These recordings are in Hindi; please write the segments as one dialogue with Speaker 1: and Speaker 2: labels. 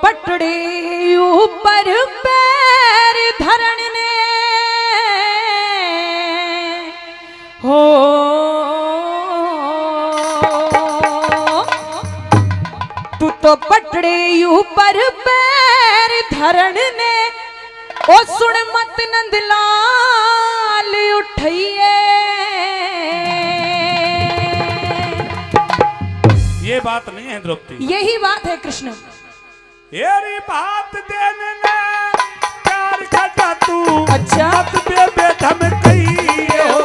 Speaker 1: पटड़े ऊपर पैर धरण ने हो तू तो पटड़े ऊपर पैर धरण ने ओ सुन मत नंदलाल उठिए।
Speaker 2: ये बात नहीं है द्रौपदी,
Speaker 1: यही बात है कृष्ण।
Speaker 2: येरी बात देने ने प्यार खटा तू
Speaker 1: अच्छा
Speaker 2: मत बेबे धमकई हो।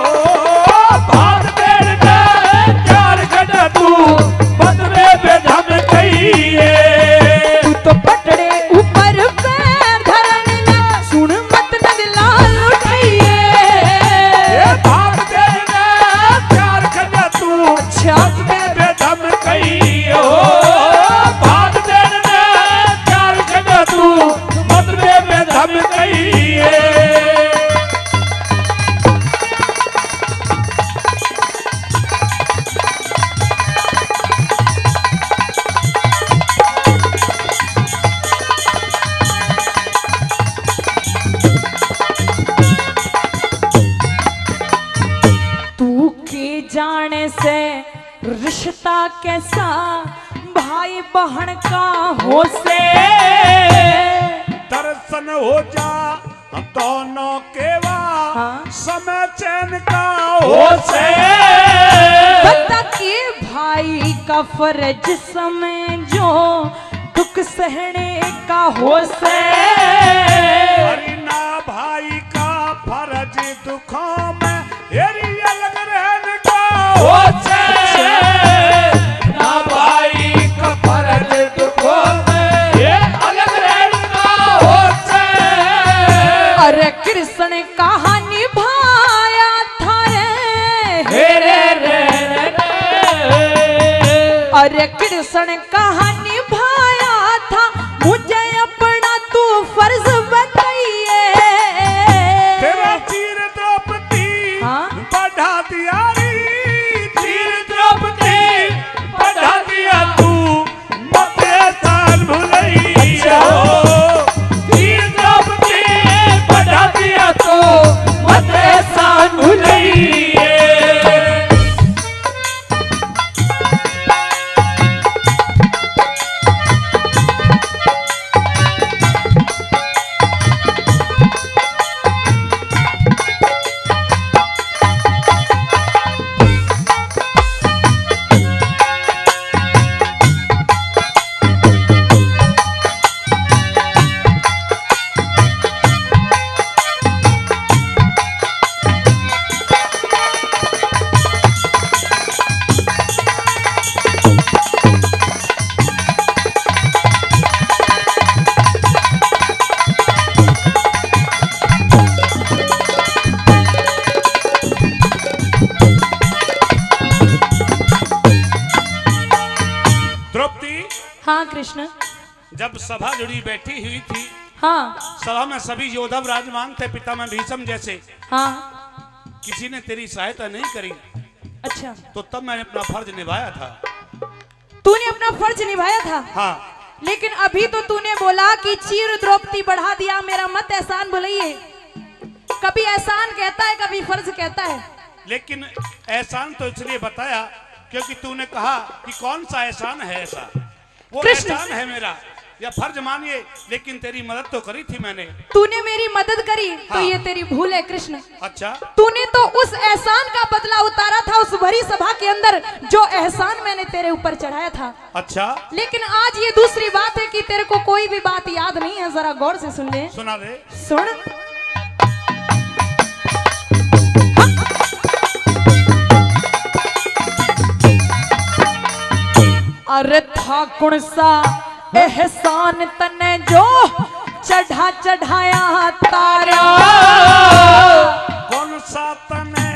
Speaker 2: बात देने ने प्यार खटा तू मत बेबे धमकई।
Speaker 1: तू तो पटड़े ऊपर पैर धरण ने सुन मत नंदलाल उठिए।
Speaker 2: ये बात देने ने प्यार खटा तू
Speaker 1: अच्छा
Speaker 2: मत बेबे धमकई हो। बात देने ने प्यार खटा तू मत बेबे धमकई।
Speaker 1: तू के जाने से रिश्ता कैसा भाई बहन का हो से।
Speaker 2: दर्शन हो जा हम दोनों के
Speaker 1: हाँ?
Speaker 2: समय चैन का हो से।
Speaker 1: बता के भाई का फर्ज समय जो दुख सहने का हो से।
Speaker 2: हरि ना भाई का फर्ज दुखों में येरी अलग रहने का हो से। ना भाई का फर्ज दुखों में ये अलग रहने का हो से।
Speaker 1: अरे कृष्ण कहानी भाया था रे अरे कृष्ण कहानी भाया था मुझे अपना तू फर्ज बताइए।
Speaker 2: तेरा तीर द्रौपदी
Speaker 1: हाँ?
Speaker 2: बढ़ा दिया रे। तीर द्रौपदी बढ़ा दिया तू मत एहसान भुलई हो। तीर द्रौपदी बढ़ा दिया तू मत एहसान भुलई।
Speaker 1: हाँ कृष्ण।
Speaker 2: जब सभा जुड़ी बैठी हुई थी,
Speaker 1: हाँ
Speaker 2: सभा में सभी योद्धा विराजमान थे, पितामह भीष्म जैसे।
Speaker 1: हाँ
Speaker 2: किसी ने तेरी सहायता नहीं करी,
Speaker 1: अच्छा
Speaker 2: तो तब मैंने अपना फर्ज निभाया था।
Speaker 1: तूने अपना फर्ज निभाया था।
Speaker 2: हाँ,
Speaker 1: लेकिन अभी तो तूने बोला कि चीर द्रौपदी बढ़ा दिया मेरा मत एहसान भुलाइए। कभी एहसान कहता है कभी फर्ज कहता है।
Speaker 2: लेकिन एहसान तो इसलिए बताया क्योंकि तूने कहा कि कौन सा एहसान है ऐसा। वो
Speaker 1: कृष्ण।
Speaker 2: एहसान है मेरा या फर्ज मानिए, लेकिन तेरी मदद तो करी थी मैंने।
Speaker 1: तूने मेरी मदद करी तो
Speaker 2: हाँ।
Speaker 1: ये तेरी भूल है कृष्ण।
Speaker 2: अच्छा,
Speaker 1: तूने तो उस एहसान का बदला उतारा था उस भरी सभा के अंदर जो एहसान मैंने तेरे ऊपर चढ़ाया था।
Speaker 2: अच्छा,
Speaker 1: लेकिन आज ये दूसरी बात है कि तेरे को कोई भी बात याद नहीं है। जरा गौर से सुन ले।
Speaker 2: सुना दे।
Speaker 1: सुन। अरे था कौन सा एहसान तने जो चढ़ा चढ़ाया तारा।
Speaker 2: कौन सा तने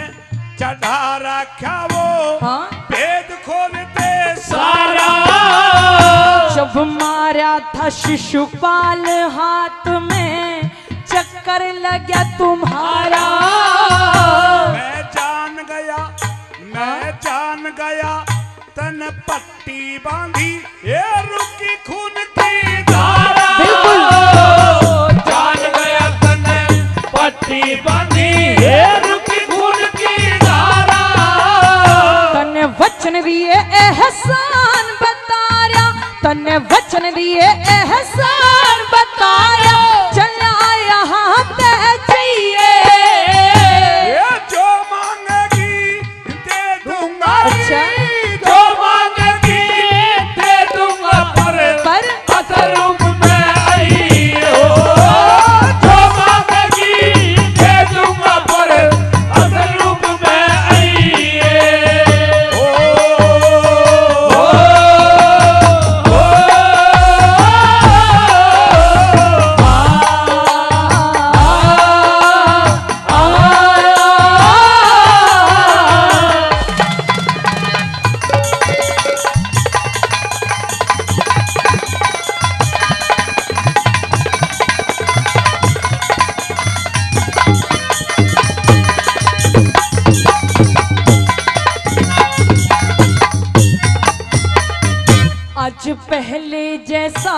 Speaker 2: चढ़ा रखा वो
Speaker 1: हाँ?
Speaker 2: भेद खोल दे सारा।
Speaker 1: जब मारा था शिशुपाल हाथ में चक्कर लग गया तुम्हारा।
Speaker 2: मैं जान गया तन पट्टी बांधी ये रुकी खून की धारा।
Speaker 1: के वचन दिए एहसान बताया चलना यहाँ पे चाहिए।
Speaker 2: ये जो मांगेगी दे दूंगा,
Speaker 1: अच्छा।
Speaker 2: जो मांगेगी दे दूंगा, पर असल रूप में आई हो। जो मांगेगी दे दूंगा, पर असल रूप में आई हो।
Speaker 1: आज पहले जैसा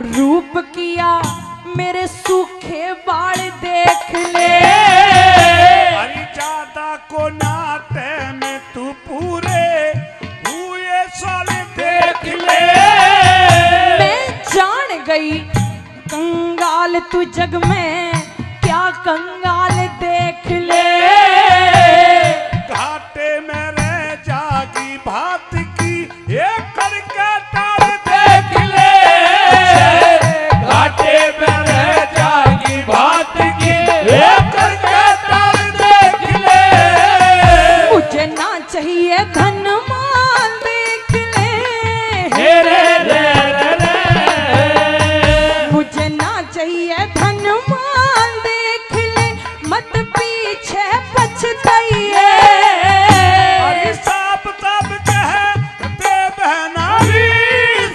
Speaker 1: रूप किया मेरे सूखे बाल देख ले।
Speaker 2: अरे ज्यादा को नाते में तू पूरे हुए साल देख ले।
Speaker 1: मैं जान गई कंगाल तू जग में क्या कंगाल देख ले।
Speaker 2: घाटे में रह जागी भात की एक करके तार देख ले। घाटे में रह जागी भात की एक करके तार देख ले।
Speaker 1: मुझे ना चाहिए धन माल देख ले।
Speaker 2: हे रे रे रे रे।
Speaker 1: मुझे ना चाहिए धन माल देख ले मत पीछे पछताइए।
Speaker 2: अरे साफ साफ कह दे बहना,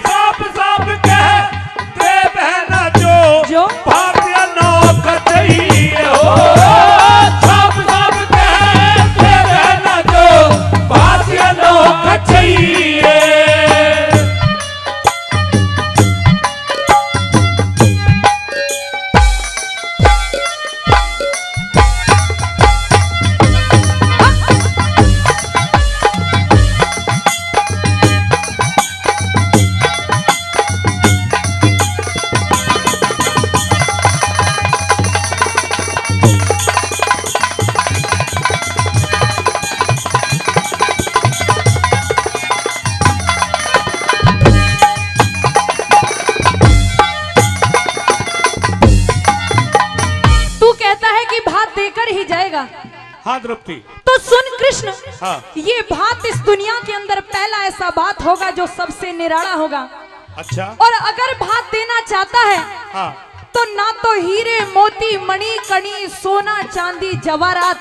Speaker 2: साफ साफ कह दे बहना जो भारतीय नौक चाहिए हो। साफ साफ कह दे बहना जो भारतीय नौक चाहिए। हाँ द्रौपदी।
Speaker 1: तो सुन कृष्ण,
Speaker 2: हाँ।
Speaker 1: ये बात इस दुनिया के अंदर पहला ऐसा बात होगा जो सबसे निराला होगा।
Speaker 2: अच्छा।
Speaker 1: और अगर बात देना चाहता है
Speaker 2: हाँ।
Speaker 1: तो ना तो हीरे मोती मणि कणी सोना चांदी जवाहरात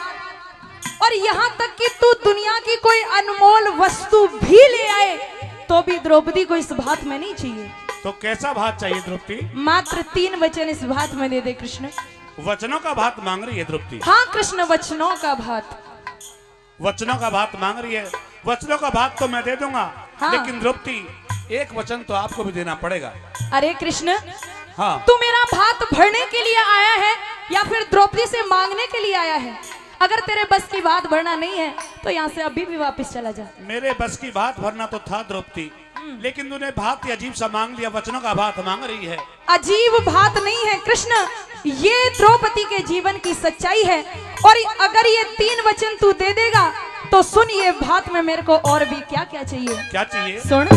Speaker 1: और यहाँ तक कि तू दुनिया की कोई अनमोल वस्तु भी ले आए तो भी द्रौपदी को इस बात में नहीं चाहिए।
Speaker 2: तो कैसा भात चाहिए द्रौपदी?
Speaker 1: मात्र 3 वचन इस बात में दे दे कृष्ण।
Speaker 2: वचनों का भात मांग रही है द्रौपदी?
Speaker 1: हाँ कृष्ण, वचनों का भात।
Speaker 2: वचनों का भात मांग रही है। वचनों का भात तो मैं दे दूंगा।
Speaker 1: हाँ।
Speaker 2: लेकिन द्रौपदी एक वचन तो आपको भी देना पड़ेगा।
Speaker 1: अरे कृष्ण,
Speaker 2: हाँ।
Speaker 1: तू मेरा भात भरने के लिए आया है या फिर द्रौपदी से मांगने के लिए आया है? अगर तेरे बस की बात भरना नहीं है तो यहाँ से अभी भी वापस चला जा।
Speaker 2: मेरे बस की बात भरना तो था द्रौपदी, लेकिन तूने भात ही अजीब सा मांग लिया। वचनों का भात मांग रही है।
Speaker 1: अजीब बात नहीं है कृष्ण, ये द्रौपदी के जीवन की सच्चाई है। और अगर ये 3 वचन तू दे देगा तो सुन, ये भात में मेरे को और भी क्या क्या चाहिए।
Speaker 2: क्या चाहिए?
Speaker 1: सुन।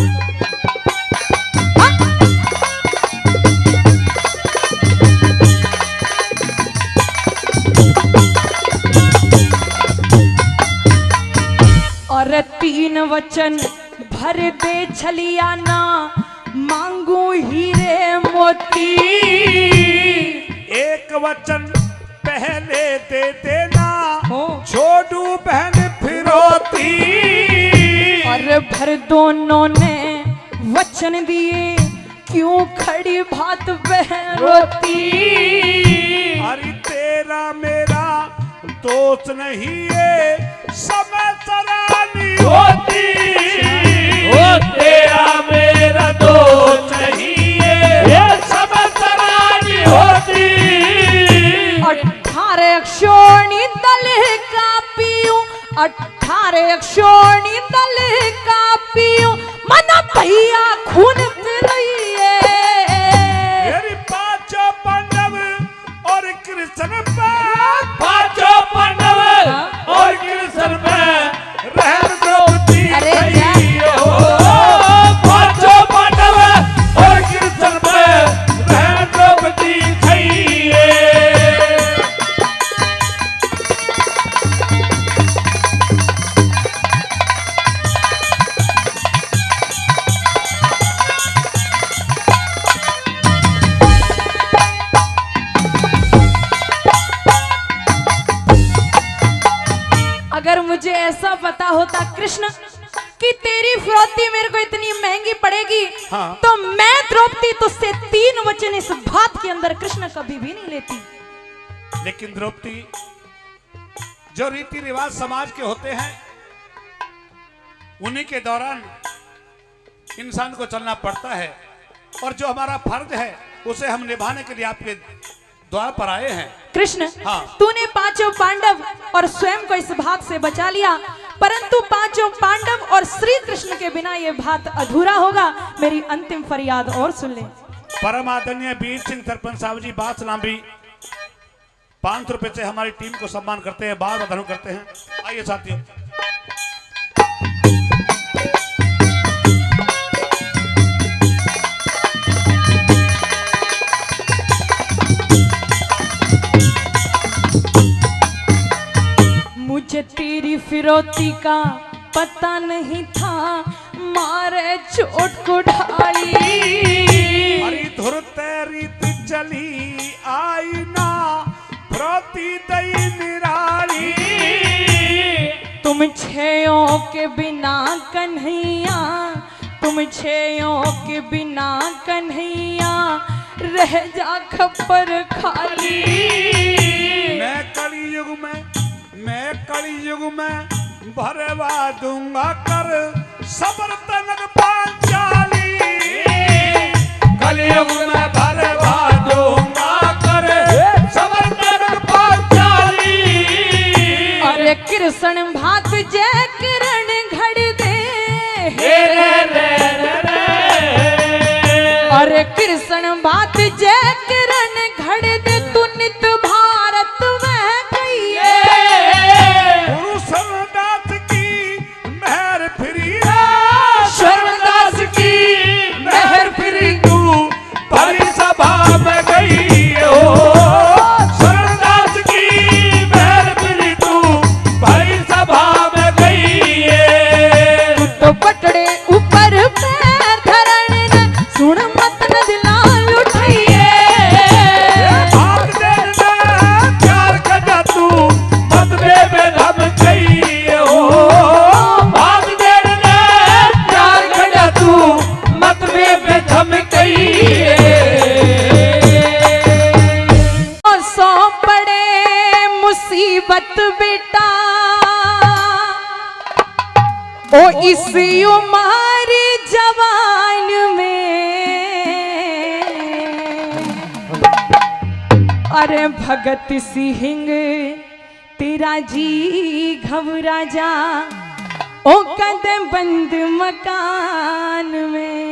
Speaker 1: और 3 वचन भर दे छलिया ना मांगू हीरे मोती।
Speaker 2: एक वचन पहले दे देना,
Speaker 1: हो।
Speaker 2: छोड़ू बहन फिरोती।
Speaker 1: और भर दोनों ने वचन दिए, क्यों खड़ी भात बहन रोती।
Speaker 2: अरे तेरा मेरा दोस्त नहीं है, समय सराहनी होती। ओ तेरा मेरा दोस्त नहीं है, समय सराहनी होती।
Speaker 1: 18 अक्षोणी दल का पीऊं, 18 अक्षोणी दल का पीऊं, मन भैया खून फिर मुझे ऐसा पता होता कृष्ण कि तेरी फिरौती मेरे को इतनी महंगी पड़ेगी,
Speaker 2: हाँ।
Speaker 1: तो मैं द्रौपदी तुझसे 3 वचन इस बात के अंदर कृष्ण कभी भी नहीं लेती।
Speaker 2: लेकिन द्रौपदी, जो रीति रिवाज समाज के होते हैं उन्हीं के दौरान इंसान को चलना पड़ता है, और जो हमारा फर्ज है उसे हम निभाने के लिए आपके द्वार पर आए हैं।
Speaker 1: कृष्ण,
Speaker 2: हाँ।
Speaker 1: तूने 5 पांडव और स्वयं को इस भात से बचा लिया, परंतु 5 पांडव और श्री कृष्ण के बिना यह भात अधूरा होगा। मेरी अंतिम फरियाद और सुन ले।
Speaker 2: परम आदरणीय वीर सिंह सरपंच साहब जी बात सलाम भी 500 रुपए से हमारी टीम को सम्मान करते हैं, बार बार धन्यवाद करते हैं। आइए साथियों।
Speaker 1: मुझे तेरी फिरौती का पता नहीं था, मारे चोट को ढाई।
Speaker 2: हरी धुर तेरी चली आई ना, फिरौती दई निराली।
Speaker 1: तुम छयों के बिना कन्हैया, तुम छयों के बिना कन्हैया, रह जा खप्पर खाली।
Speaker 2: मैं कलयुग में भरवा दूंगा कर सबर तनक पांचाली। कलयुग में भरवा दूंगा कर सबर तनक पांचाली।
Speaker 1: अरे कृष्ण भात जय किरण घड़ दे, अरे कृष्ण भात जय किरण घड़ दे, तू नित भारत वह गई।
Speaker 2: गुरु शरणदास की मेहर फिरी,
Speaker 1: शरणदास की
Speaker 2: मेहर फिरी तू भरी सभा में गई हो। शरणदास की मेहर फिरी तू भरी सभा में गई है।
Speaker 1: तू तो पटड़े ऊपर पैर धरण न, सुन मत न दिलाल उठाइए।
Speaker 2: भाग देना प्यार कदा तू मत में धम गई हो। भाग देना प्यार कदा तू मत में धम गई है।
Speaker 1: सौ पड़े मुसीबत बेटा, ओ इस उम्र जवान में, अरे भगत सिंह तेरा जी घबरा जा, ओ कदम बंद मकान में।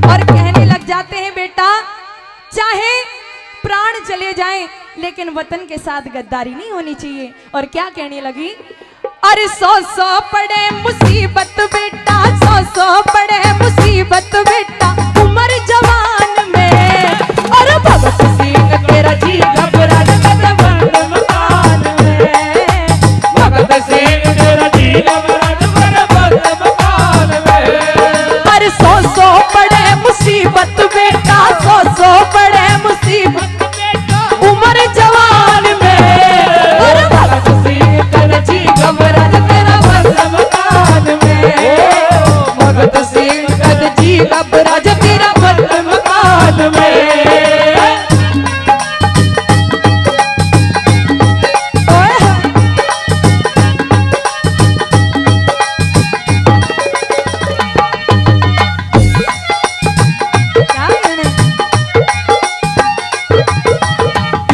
Speaker 1: और कहने लग जाते हैं बेटा, चाहे प्राण चले जाएं लेकिन वतन के साथ गद्दारी नहीं होनी चाहिए। और क्या कहने लगी, अरे 100 पड़े मुसीबत बेटा, 100 पड़े मुसीबत बेटा, उम्र जवान में, अरे भगत सिंह तेरा जी घबरा जा, बंद मकान में। भगत सिंह तेरा जी घबरा जा, बंद मकान में। अरे 100 पड़े मुसीबत बेटा, 100 पड़े मुसीबत बेटा, उम्र जवान में, अरे भगत सिंह तेरा जी घबरा जा, तेरा बंद मकान में। भगत सिंह तेरा जी घबरा जा, तेरा बंद मकान में।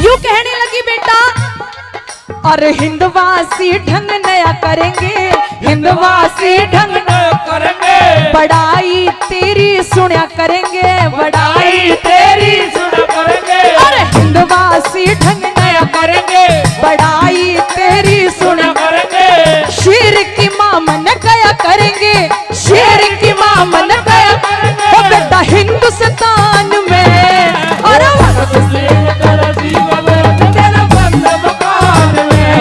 Speaker 1: यूं कहने लगी बेटा, अरे हिंदवासी ढंग नया करेंगे, हिंदवासी ढंग नया करेंगे, बड़ाई तेरी सुना करेंगे, बड़ाई तेरी सुना करेंगे। अरे हिंदवासी ढंग नया करेंगे, बड़ाई तेरी सुना करेंगे। शेर की मां मन गया करेंगे, शेर की मां मन गया करेंगे, ओ बेटा हिंदुस्तान में। अरे भगत सिंह तेरा जी घबरा जा, तेरा बंद मकान में।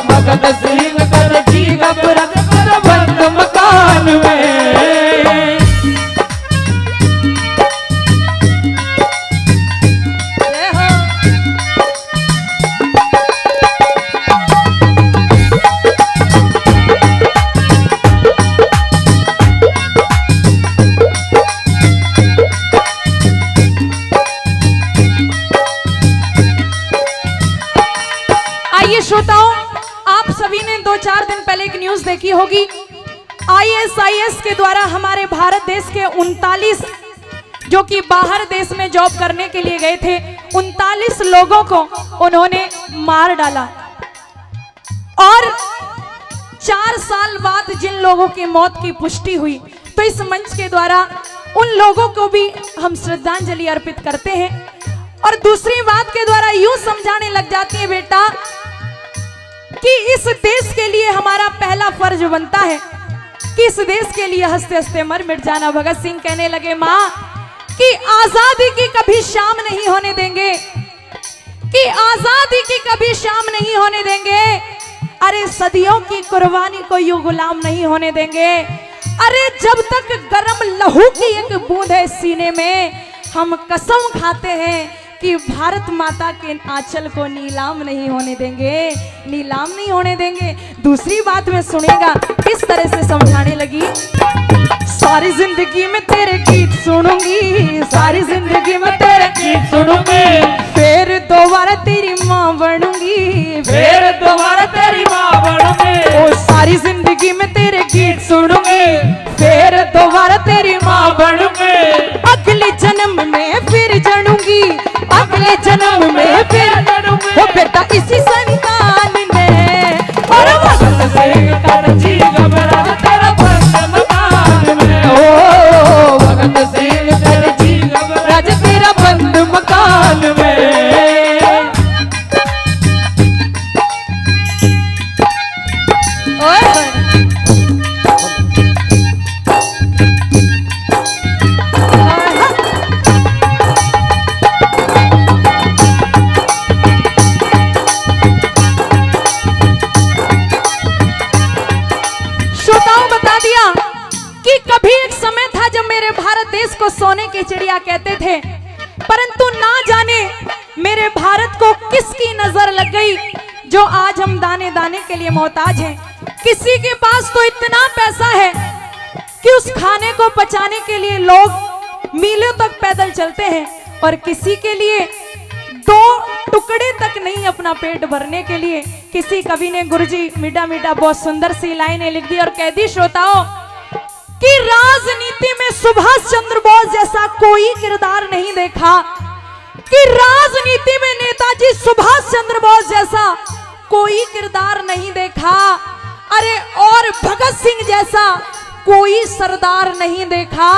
Speaker 1: भगत सिंह तेरा जी घबरा जा, तेरा बंद मकान में। की होगी। ISIS के द्वारा हमारे भारत देश के 39 जो कि बाहर देश में जॉब करने के लिए गए थे 39 लोगों को उन्होंने मार डाला। और 4 साल बाद जिन लोगों की मौत की पुष्टि हुई, तो इस मंच के द्वारा उन लोगों को भी हम श्रद्धांजलि अर्पित करते हैं। और दूसरी बात के द्वारा यूं समझाने लग जाती है बेटा कि इस देश के लिए हमारा पहला फर्ज बनता है कि इस देश के लिए हंसते हंसते मर मिट जाना। भगत सिंह कहने लगे माँ कि आजादी की कभी शाम नहीं होने देंगे, कि आजादी की कभी शाम नहीं होने देंगे। अरे सदियों की कुर्बानी को यूं गुलाम नहीं होने देंगे। अरे जब तक गरम लहू की एक बूंद है सीने में, हम कसम खाते हैं कि भारत माता के आंचल को नीलाम नहीं होने देंगे, नीलाम नहीं होने देंगे। दूसरी बात में सुनेगा किस तरह से समझाने लगी। सारी जिंदगी में तेरे गीत सुनूंगी, सारी जिंदगी में तेरे गीत सुनूंगी, फिर दोबारा तेरी माँ बनूंगी, फिर दोबारा तेरी माँ बनूंगी। ओ सारी जिंदगी में तेरे गीत सुनूंगी, फिर दोबारा तेरी माँ बनूंगी। अगले जन्म में फिर जनूंगी, अगले जन्म में फिर जनूंगी। वो बेटा इसी संतान ने और भगत सिंह कर जी घबरा तेरा बंद मकान में। ओ भगत सिंह कर जी घबरा तेरा बंद मकान में। श्रोताओं बता दिया कि कभी एक समय था जब मेरे भारत देश को सोने की चिड़िया कहते थे, परंतु ना जाने मेरे भारत को किसकी नजर लग गई जो आज हम दाने दाने के लिए मोहताज हैं। किसी के पास तो इतना पैसा है कि उस खाने को पचाने के लिए लोग मीलों तक पैदल चलते हैं, और किसी के लिए 2 टुकड़े तक नहीं अपना पेट भरने के लिए। किसी कवि ने गुरुजी मीठा मीठा बहुत सुंदर सी लाइनें लिख दी और कह दी श्रोताओं कि राजनीति में सुभाष चंद्र बोस जैसा कोई किरदार नहीं देखा, कि राजनीति में नेताजी सुभाष चंद्र बोस जैसा कोई किरदार नहीं देखा। अरे और भगत सिंह जैसा कोई सरदार नहीं देखा।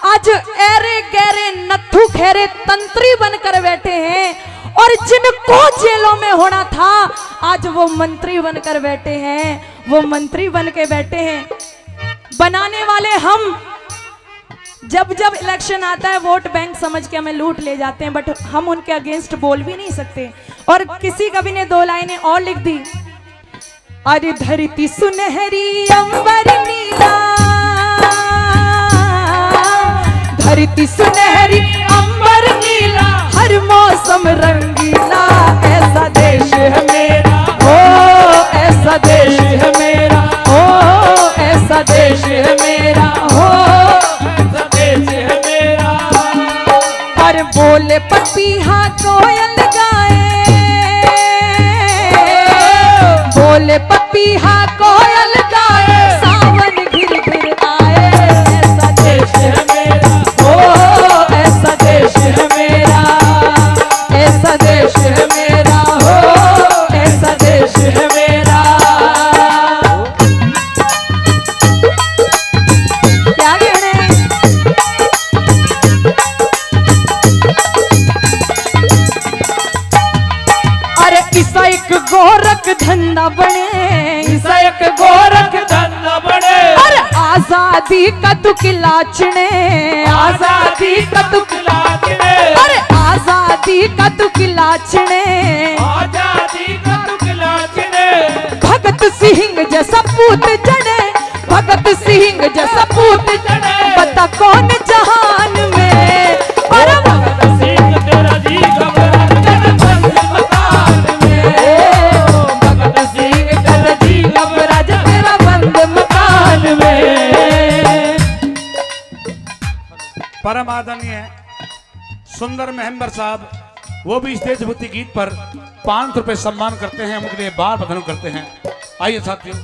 Speaker 1: आज ऐरे गहरे नत्थु खेरे तंत्री बनकर बैठे हैं, और जिनको जेलों में होना था आज वो मंत्री बनकर बैठे हैं, वो मंत्री बन के बैठे हैं। बनाने वाले हम जब जब इलेक्शन आता है वोट बैंक समझ के हमें लूट ले जाते हैं, बट हम उनके अगेंस्ट बोल भी नहीं सकते। और किसी कवि ने 2 लाइनें और लिख दी। अरे धरती सुनहरी अंबर नीला, धरती सुनहरी अंबर नीला, हर मौसम रंगीला, ऐसा देश है मेरा, ओ ऐसा देश है मेरा, ओ ऐसा देश है मेरा, हो ऐसा देश है मेरा। और बोले पपीहा कोयल गाए, बोले पपीहा कोयल गाए, सावन घिर घिर आए, ऐसा देश है मेरा, ओ ऐसा देश है मेरा, ऐसा देश है मेरा, हो ऐसा देश है मेरा। क्या कहने अरे ईसा एक गोरख धंधा बने, ईसा एक गोरख धंधा बने, अरे आजादी का दुखिला चिने, आजादी का दुखिला चिने, अरे आजादी का दुखिला चिने, आजादी का दुखिला चिने। भगत सिंह जैसा पूत चढ़े, भगत सिंह जैसा पूत चढ़े, बता कौन जहान में। और भगत सिंह तेरा जी घबरा तेरे बंद मकान में, भगत सिंह तेरा जी घबरा तेरा बंद मकान में।
Speaker 2: परम आदरणीय सुंदर मेहंबर साहब वो भी इस देशभक्ति गीत पर 500 रुपए सम्मान करते हैं, हम उनके लिए बार बधाई करते हैं। आइए साथियों।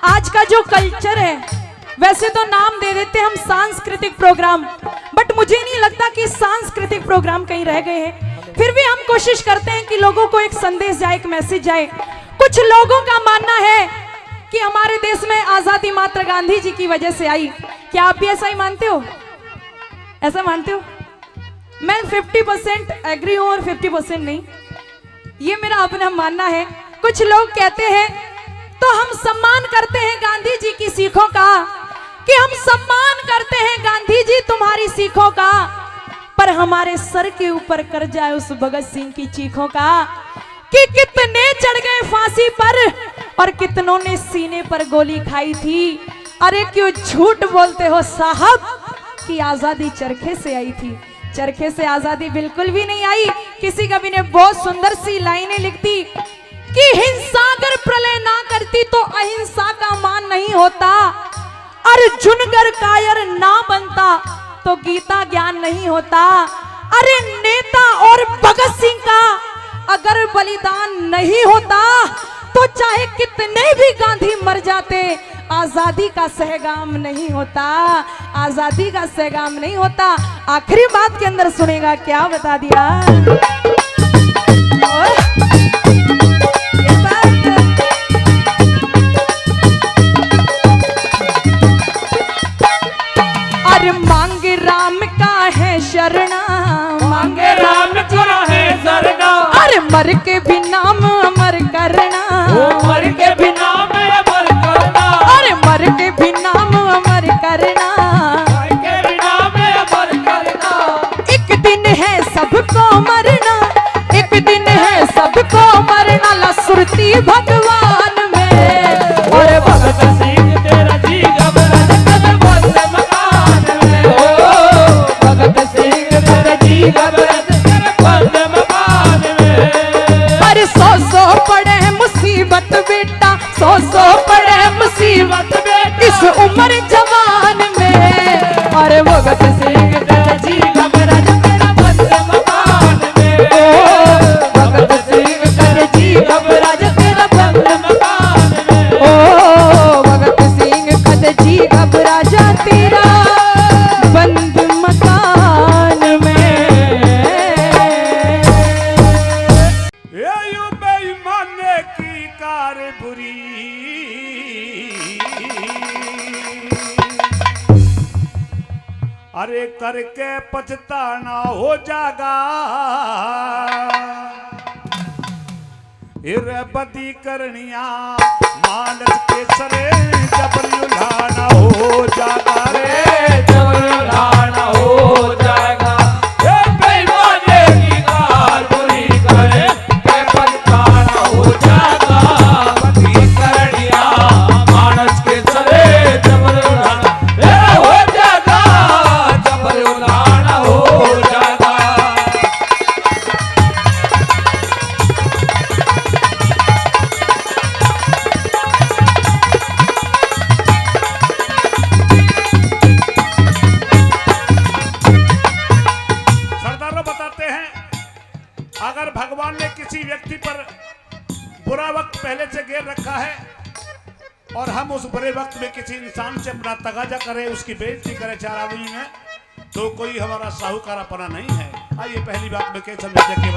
Speaker 1: आज का जो कल्चर है, वैसे तो नाम दे देते हम सांस्कृतिक प्रोग्राम, बट मुझे नहीं लगता कि सांस्कृतिक प्रोग्राम कहीं रह गए हैं। फिर भी हम कोशिश करते हैं कि लोगों को एक संदेश जाए, एक मैसेज जाए। कुछ लोगों का मानना है कि हमारे देश में आजादी मात्र गांधी जी की वजह से आई। क्या आप भी ऐसा ही मानते हो? ऐसा मानते हो? मैं 50% एग्री हूं और 50% नहीं, ये मेरा अपना मानना है। कुछ लोग कहते हैं तो हम सम्मान करते हैं गांधी जी की सीखों का, कि हम सम्मान करते हैं गांधी जी तुम्हारी सीखों का, पर हमारे सर के ऊपर कर जाए उस भगत सिंह की चीखों का, कि कितने चढ़ गए फांसी पर और कितनों ने सीने पर गोली खाई थी। अरे क्यों झूठ बोलते हो साहब कि आजादी चरखे से आई थी? चरखे से आजादी बिल्कुल भी नहीं आई। किसी कवि ने बहुत सुंदर सी लाइनें लिख दी कि हिंसा अगर प्रलय ना करती तो अहिंसा का मान नहीं होता, अर्जुन अगर कायर ना बनता तो गीता ज्ञान नहीं होता। अरे नेता और भगत सिंह का अगर बलिदान नहीं होता तो चाहे कितने भी गांधी मर जाते, आजादी का सहगाम नहीं होता, आजादी का सहगाम नहीं होता। आखिरी बात के अंदर सुनेगा, क्या बता दिया? ये बात अरे मांगे राम का है शरणा,
Speaker 2: मांगे राम का है शरणा,
Speaker 1: अरे मर के भी नाम अमर करना,
Speaker 2: मर के भी नाम अमर करना,
Speaker 1: अरे मर के भी नाम अमर करना,
Speaker 2: मर के भी नाम अमर करना।
Speaker 1: एक दिन है सबको मरना, एक दिन है सबको मरना, ला सुरती भगवान में।
Speaker 2: और भगत सिंह तेरा जी घबरा जब बंद मकान में, ओ भगत सिंह तेरा जी घबरा जब बंद मकान में।
Speaker 1: अरे सौ पड़े मुसीबत बेटा, सौ पड़े मुसीबत बेटा इस उम्र जवान में। अरे भगत सिंह तेरा जी घबरा जब बंद मकान में, ओ भगत सिंह तेरा जी घबरा जब बंद मकान में, ओ भगत सिंह तेरा जी घबरा जा तेरा बंद मकान में।
Speaker 2: ये यूं बेईमाने की कार बुरी, अरे करके पछताना हो जागा, इरे बदी करनिया मानस के सरे जबर उलाना हो जागा रे, जबर उलाना हो जाएगा। ये बेईमाने की कार बुरी करे के पछताना हो जागा, बदी करनिया मानस के सरे जबर उलाना हो जागा, जबर उलाना हो जागा। अगर भगवान ने किसी व्यक्ति पर बुरा वक्त पहले से घेर रखा है और हम उस बुरे वक्त में किसी इंसान से अपना तगाजा करें, उसकी बेइज्जती करें चार आदमी में, तो कोई हमारा साहूकारापना नहीं है। आइए पहली बात में कैसे समझते कि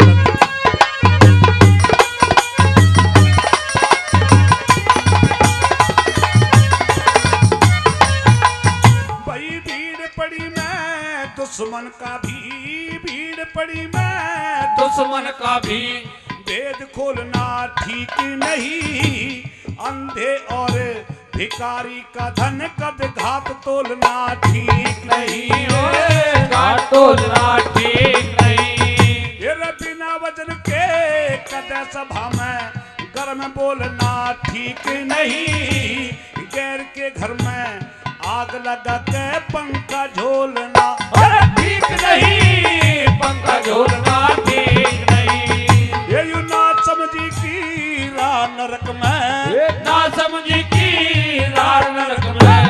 Speaker 2: भाई भीड़ पड़ी मैं दुश्मन का भी, भीड़ पड़ी मैं दुश्मन का भी, वेद खोलना ठीक नहीं, अंधे और भिखारी का धन कद घात तोलना ठीक नहीं, घात तोलना ठीक नहीं। ये बिना वजन के कदे सभा में घर में बोलना ठीक नहीं, गैर के घर में आग लगा के पंखा झोलना ठीक नहीं, पंखा झोलना ठीक नहीं। ये यू ना समझी की राह नरक में, ना समझी की राह नरक में,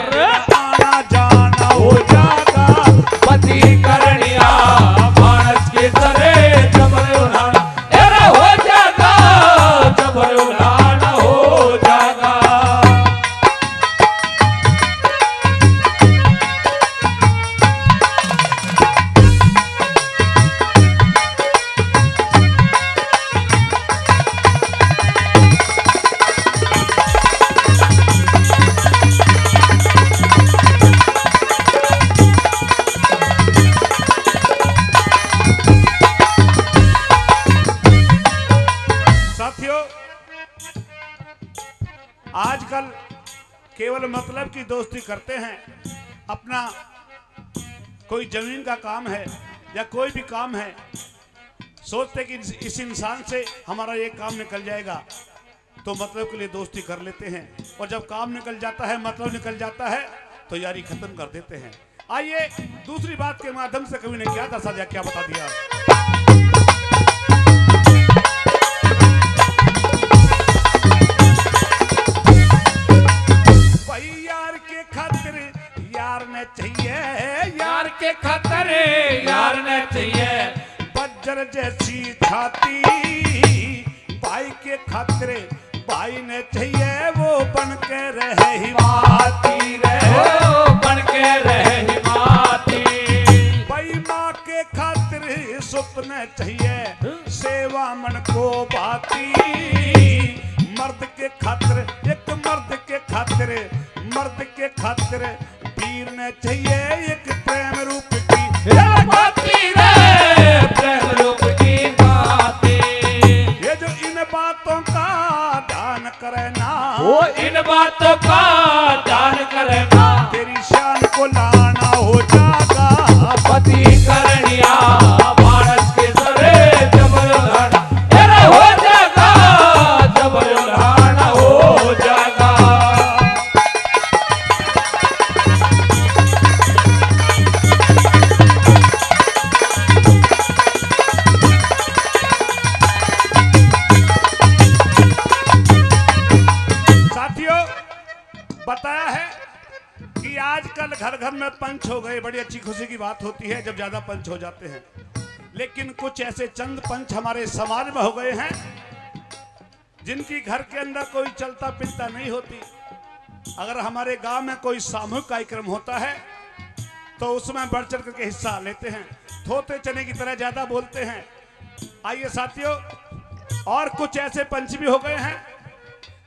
Speaker 2: आना जाना हो जागा, पति करनिया मानस के सरे जबर उलाना हो जागा, जबर उलाना हो जागा। केवल मतलब की दोस्ती करते हैं। अपना कोई जमीन का काम है या कोई भी काम है, सोचते कि इस इंसान से हमारा ये काम निकल जाएगा, तो मतलब के लिए दोस्ती कर लेते हैं। और जब काम निकल जाता है, मतलब निकल जाता है, तो यारी खत्म कर देते हैं। आइए दूसरी बात के माध्यम से कवि ने क्या दर्शा दिया, क्या बता दिया। भाई यार के खातिर यार ने चाहिए,
Speaker 3: यार के खातिर यार ने चाहिए,
Speaker 2: बज्जर जैसी छाती भाई के खातिर भाई ने चाहिए, वो बन के रहे हिमाती रहे,
Speaker 3: ओ बन के रहे हिमाती।
Speaker 2: भाई माँ के खातिर सुत ने चाहिए, सेवा मन को बाती। मर्द के खातिर एक मर्द के खातिर मर्द के खातिर वीर ने चाहिए, एक प्रेम रूप की
Speaker 3: बाती रे प्रेम रूप की बाती।
Speaker 2: ये जो इन बातों का ध्यान करे ना,
Speaker 3: वो इन बातों का ध्यान करना,
Speaker 2: तेरी शान को लाना हो जागा।
Speaker 3: पति करनिया मानस के सरे जबर उल्हाना, अरे हो जागा जबर उल्हाना हो जागा।
Speaker 2: साथियों, बताया है कि आजकल घर घर में पंच हो गए। बड़ी अच्छी खुशी की बात होती है जब ज्यादा पंच हो जाते हैं, लेकिन कुछ ऐसे चंद पंच हमारे समाज में हो गए हैं जिनकी घर के अंदर कोई चलता फिरता नहीं होती। अगर हमारे गांव में कोई सामूहिक कार्यक्रम होता है तो उसमें बढ़ चढ़ करके हिस्सा लेते हैं, थोते चने की तरह ज्यादा बोलते हैं। आइए साथियों, और कुछ ऐसे पंच भी हो गए हैं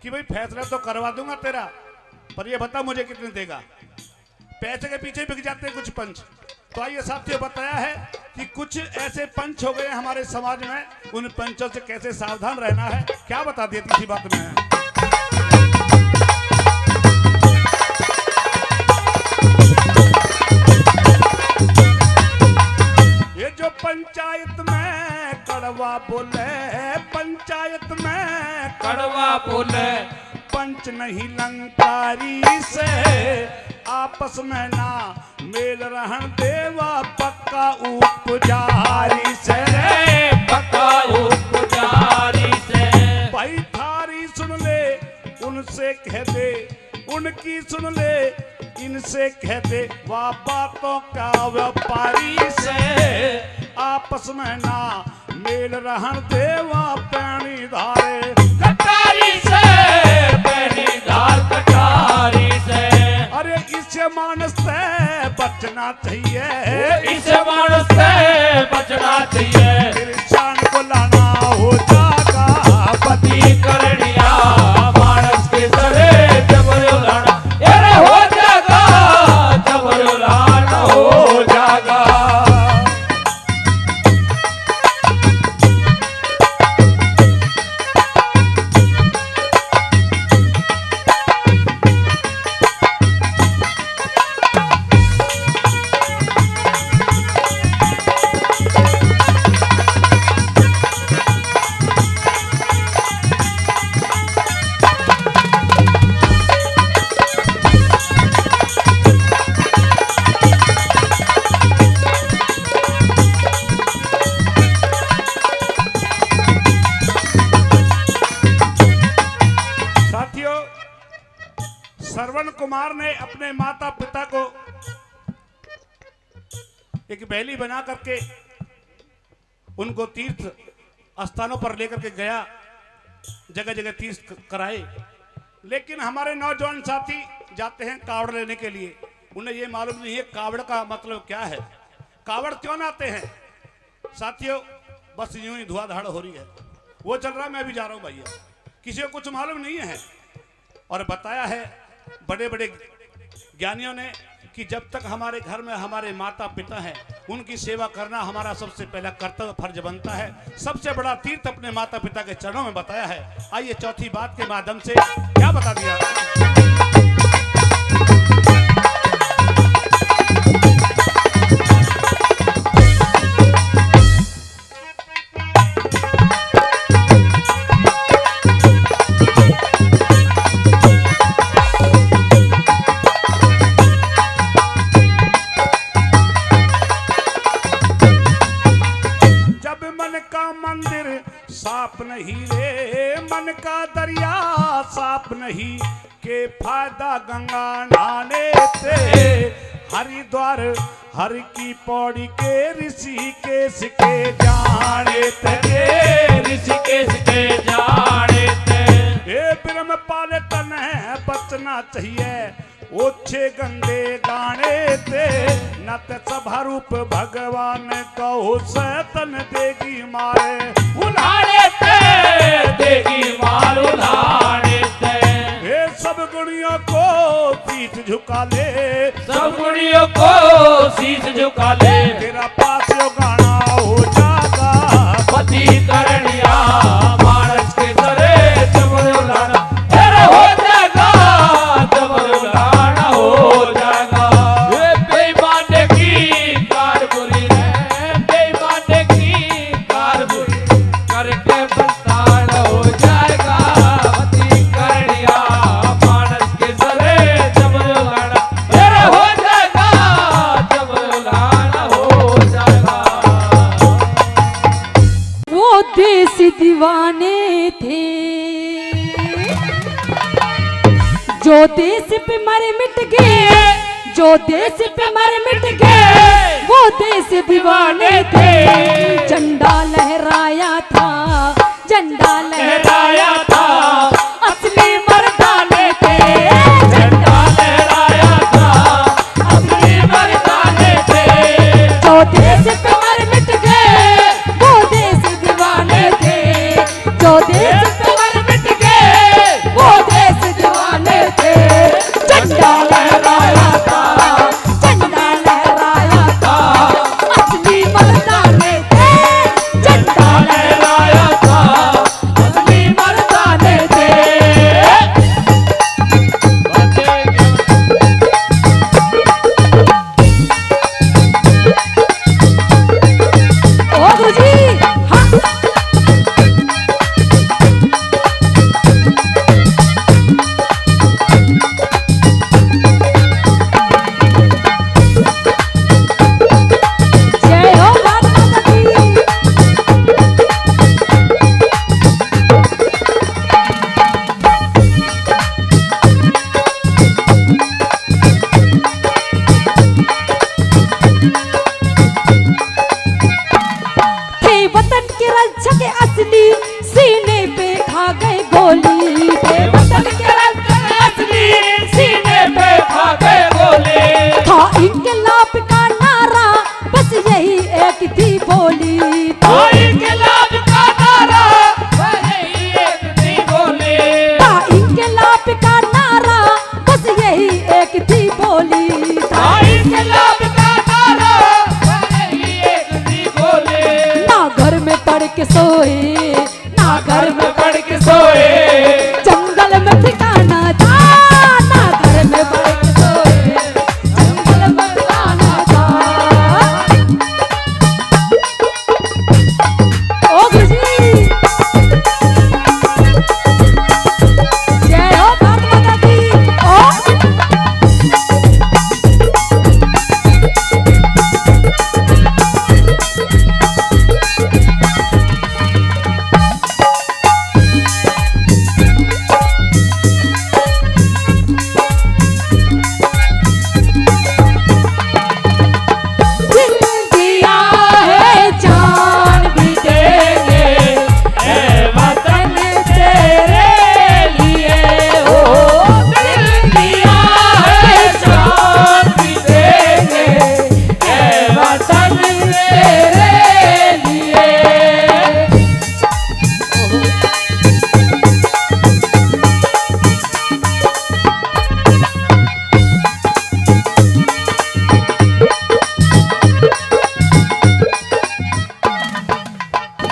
Speaker 2: कि भाई फैसला तो करवा दूंगा तेरा, पर ये बता मुझे कितने देगा। पैसे के पीछे बिक जाते हैं कुछ पंच। तो आइए साथियों, बताया है कि कुछ ऐसे पंच हो गए हैं हमारे समाज में, उन पंचों से कैसे सावधान रहना है, क्या बता दिया तीसरी बात में। ये जो पंचायत में कड़वा बोले, पंचायत में
Speaker 3: कड़वा बोले,
Speaker 2: पंच नहीं लंकारी से आपस में ना मेल रहन देवा, पक्का उपजारी से
Speaker 3: रे पक्का उपजारी से।
Speaker 2: भाई थारी सुन ले उनसे कह दे, उनकी सुन ले इनसे कह दे, वाह बातों का व्यापारी से आपस में ना मेल रहन देवा, पैनी धारे
Speaker 3: कटारी से पैनी धार कटारी से।
Speaker 2: अरे इससे मानस से बचना चाहिए,
Speaker 3: इस मानस से बचना चाहिए,
Speaker 2: फिर शान को लाना हो जागा।
Speaker 3: पति करनिया मानस के सरे जबर उल्हाना, अरे हो जागा जबर उल्हाना हो जागा।
Speaker 2: साथियों, श्रवण कुमार ने अपने माता पिता को एक बैली बना करके उनको तीर्थ स्थानों पर लेकर के गया, जगह जगह तीर्थ कराए। लेकिन हमारे नौजवान साथी जाते हैं कावड़ लेने के लिए, उन्हें ये मालूम नहीं है कावड़ का मतलब क्या है, कावड़ क्यों आते हैं। साथियों, बस यूं ही धुआंधाड़ हो रही है, वो चल रहा है, मैं भी जा रहा हूं भैया, किसी को कुछ मालूम नहीं है। और बताया है बड़े बड़े ज्ञानियों ने कि जब तक हमारे घर में हमारे माता पिता हैं, उनकी सेवा करना हमारा सबसे पहला कर्तव्य फर्ज बनता है। सबसे बड़ा तीर्थ अपने माता पिता के चरणों में बताया है। आइए चौथी बात के माध्यम से क्या बता दिया। नहीं के फायदा गंगा नहाने से हरिद्वार हर की पौड़ी के ऋषिकेश के जाने ते
Speaker 3: ऋषिकेश के जाने ते
Speaker 2: ए ब्रह्म पाले तन है बचना चाहिए ओछे गंदे गाने ते नत सभा रूप भगवान कहो सतन देगी मारे
Speaker 3: उन्हाने ते देगी मार उन्हाने ते
Speaker 2: ये सब गुणियों को पीठ झुका ले
Speaker 3: सब गुणियों को शीश झुका ले
Speaker 2: तेरा पास यो गाना हो जागा
Speaker 3: पति करनिया मानस के सरे जबर उलाना तेरा हो जाएगा जबर उलाना हो जाएगा ये बेईमाने की कार बुरी है बेईमाने की कार बुरी करके बस्तान हो जाएगा पति करनिया मानस के सरे जबर उलाना तेरा हो जाएगा जबर उलाना हो जाएगा
Speaker 1: वो देश दीवाने थे जो देश पे मरे मिट गए जो देश पे मरे मिट गए वो देश दीवाने थे झंडा लहराया था झंडा लहराया था असली मर्दाने थे
Speaker 3: झंडा लहराया था असली मर्दाने थे
Speaker 1: जो देश पे मर मिट गए वो देश दीवाने थे जो देश पे मर मिट गए वो देश दीवाने थे झंडा लहराया था झंडा लहराया था असली मर्दाने थे झंडा
Speaker 3: लहराया था असली मर्दाने थे
Speaker 1: ओ गुरुजी हाँ जय हो भारत माता की थे वतन के रक्षक असली सीने पे खा गए गोली थे वतन के रक्षक असली
Speaker 3: सीने पे खा गए गोले
Speaker 1: था इनकलाब का नारा बस यही एक थी बोली था
Speaker 3: इनकलाब का नारा वही एक थी बोले
Speaker 1: था इनकलाब का नारा बस यही एक थी बोली था
Speaker 3: इनकलाब का नारा वही एक थी बोले
Speaker 1: ना घर में पड़ के सोए ना घर में
Speaker 3: पड़ के सोए
Speaker 1: जंगल में ठिकाना था ना घर में पड़ के सोए जंगल में ठिकाना था ओ गुरुजी जय हो भारत माता की ओ दिल दिया है जान भी देंगे
Speaker 3: ए वतन तेरे लिए हो दिल दिया है जान भी देंगे ए वतन तेरे लिए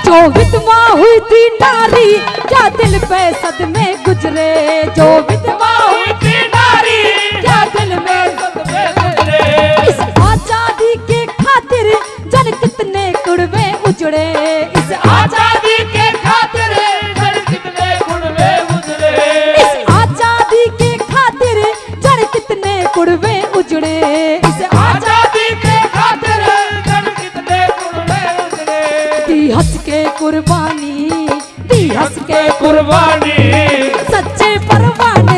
Speaker 1: जो विधवा हुई थी नारी क्या दिल पे सदमे गुजरे जो विधवा हुई थी नारी क्या दिल में
Speaker 3: सदमे गुजरे
Speaker 1: इस आजादी के खातिर जन कितने कुर्बे उजड़े इस
Speaker 3: आजादी के खातिर जन कितने कुर्बे गुजरे
Speaker 1: इस आजादी के खातिर जन कितने कुर्बे उजड़े इस
Speaker 3: आजादी के खातिर जन कितने कुर्बे गुजरे
Speaker 1: दी हंस के कुर्बानी दी हंस के
Speaker 3: कुर्बानी
Speaker 1: सच्चे परवाने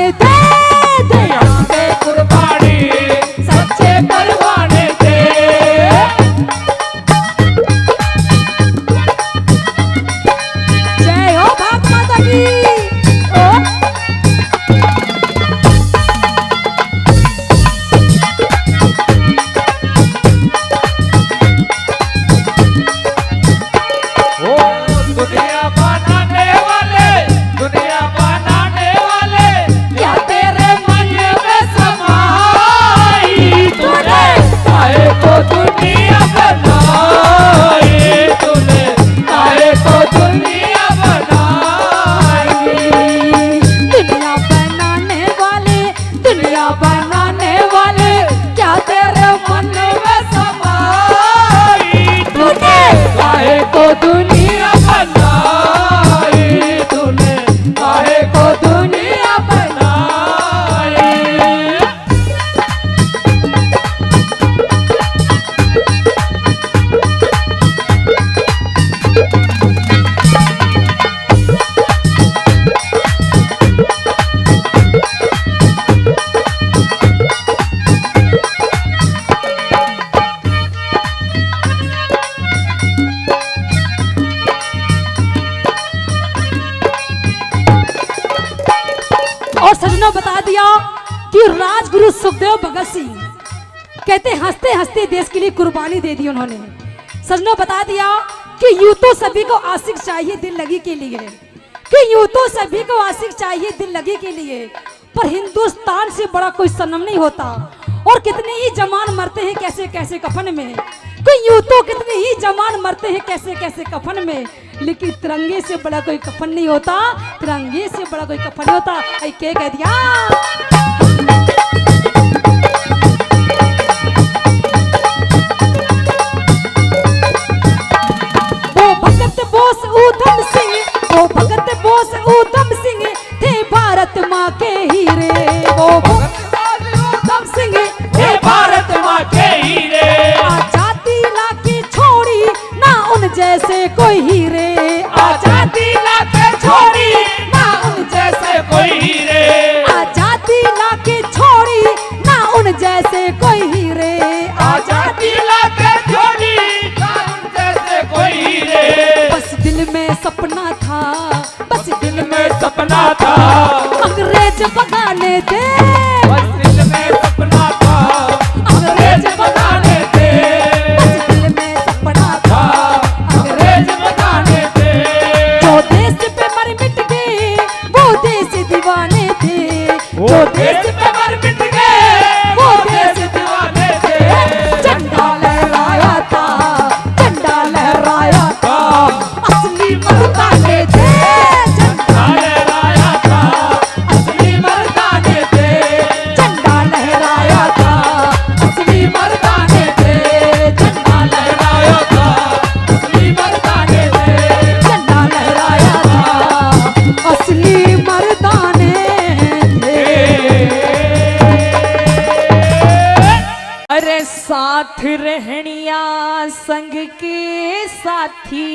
Speaker 4: राजपूत सुखदेव भगत सिंह कहते हंसते हंसते देश के लिए कुर्बानी दे दी उन्होंने। सजनों बता दिया कि यूं तो सभी को आशिक चाहिए दिल लगी के लिए, कि यूं तो सभी को आशिक चाहिए दिल लगी के लिए, पर हिंदुस्तान से बड़ा कोई सनम नहीं होता। और कितने ही जवान मरते हैं कैसे कैसे कफन में, कि यूं तो कितने ही जवान मरते हैं कैसे कैसे कफन में, लेकिन तिरंगे से बड़ा कोई कफन नहीं होता, तिरंगे से बड़ा कोई कफन नहीं होता। ऐ के कह दिया वो भगत बोस ऊधम सिंह, वो भगत बोस ऊधम सिंह थे भारत माँ के हीरे, वो भगत बोस ऊधम सिंह
Speaker 3: हे भारत माँ के हीरे,
Speaker 4: आजादी लाके छोड़ी ना उन जैसे कोई हीरे,
Speaker 3: आजादी लाके छोड़ी ना उन जैसे कोई हीरे,
Speaker 4: आजादी लाके छोड़ी ना उन जैसे कोई हीरे,
Speaker 3: आजादी लाके छोड़ी ना उन जैसे कोई हीरे।
Speaker 4: बस दिल में सपना था, बस
Speaker 3: दिल में सपना था,
Speaker 4: अंग्रेज भगाने दे,
Speaker 3: बस दिल में सपना था, अंग्रेज भगाने थे,
Speaker 4: बस दिल में सपना था,
Speaker 3: अंग्रेज भगाने थे।
Speaker 4: जो देश पे मर मिट गए वो देश दीवाने थे, जो
Speaker 3: देश पे मर मिट गए वो देश दीवाने थे।
Speaker 4: झंडा लहराया था, झंडा लहराया था, असली मर्दाने थे, झंडा
Speaker 3: लहराया था, असली मर्दाने थे,
Speaker 4: झंडा लहराया था,
Speaker 3: असली मर्दाने थे, झंडा लहराया था, असली मर्दाने थे।
Speaker 4: झंडा लहराया था, असली मर्दाने थे।
Speaker 1: अरे साथ रहनिया संग के साथी,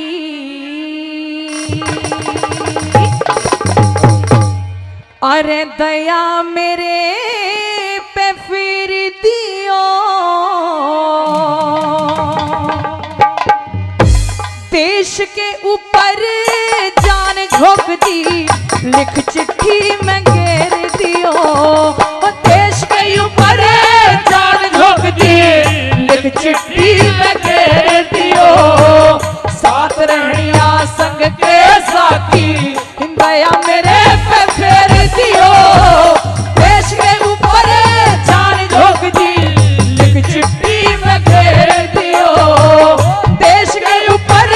Speaker 1: अरे दया मेरे पे फिर दियो, देश के ऊपर जान झोंक दी, लिख चिट्ठी में घेर दियो, ओ देश के ऊपर
Speaker 3: जान झोंक दी, लिख चिट्ठी में घेर दियो, साथ रहनिया संग के साथी,
Speaker 1: दया मेरे
Speaker 3: पे फेर दियो, देश के ऊपर जान झोंक दी, लिख चिट्ठी में घेर दियो, देश के ऊपर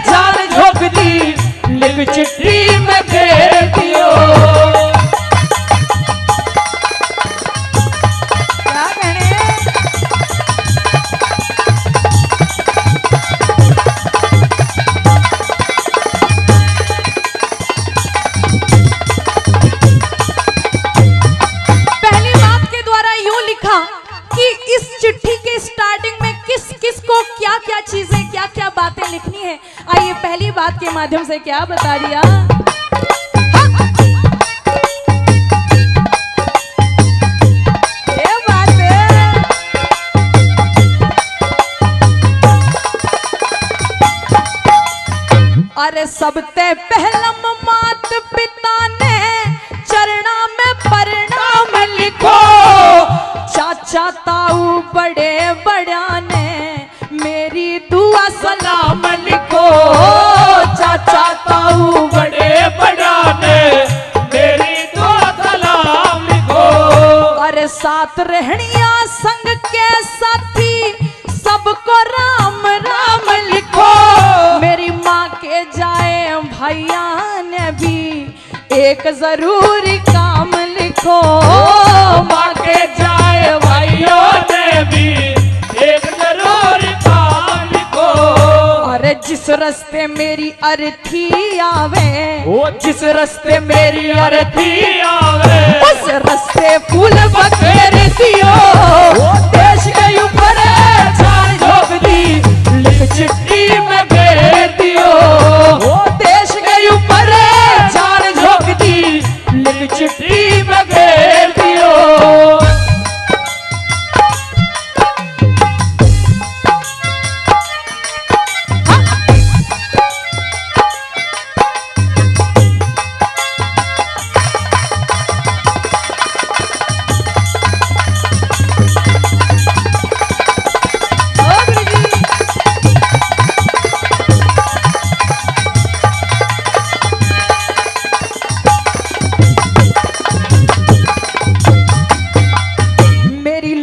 Speaker 3: जान झोंक दी, लिख चिट्ठी में घेर दियो।
Speaker 1: क्या कहने पहली बात के द्वारा यूं लिखा कि इस चिट्ठी के स्टार्टिंग में किस किस को क्या क्या चीजें क्या क्या बातें लिखनी है। आइए पहली बात के माध्यम से क्या बता दिया। ये बात है। अरे सबते पहलम मात पिता ने चरणा में परिणाम लिखो, चाचा ताऊ बड़े बड़ा ने मेरी दुआ सलाम लिखो,
Speaker 3: चाचा ताऊ बड़े बड़ा ने मेरी दुआ सलाम लिखो।
Speaker 1: अरे साथ रहनिया संग के साथी सबको राम राम लिखो, मेरी माँ के जाए भैया ने भी एक जरूरी काम लिखो,
Speaker 3: माँ के जाए भाइयों ने भी एक जरूरी काम लिखो।
Speaker 1: अरे जिस रास्ते मेरी अर्थी आवे,
Speaker 3: जिस रास्ते मेरी अर्थी आवे,
Speaker 1: उस रास्ते फूल बखेर दियो,
Speaker 3: देश के ऊपर जान झोंक दी, लिख चिट्ठी में घेर दियो, देश के ऊपर जान झोंक दी, लिख चिट्ठी में घेर दियो।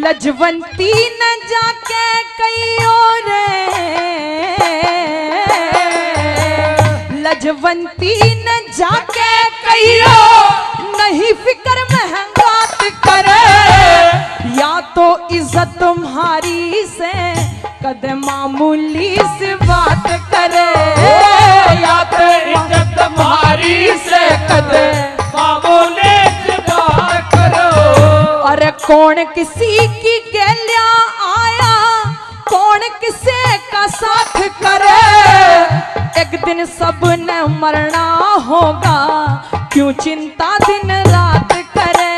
Speaker 1: लजवंती न जाके कहियो रे, लजवंती न जाके कहियो, नहीं फिक्र महंगात करे, या तो इज्जत तुम्हारी से कद मामूली से बात करे,
Speaker 3: या तो इज्जत तुम्हारी से कद मामूली से बात करो।
Speaker 1: अरे कौन किसी की गैलिया आया, कौन किसे का साथ करे, एक दिन सबने मरना होगा, क्यों चिंता दिन रात करे,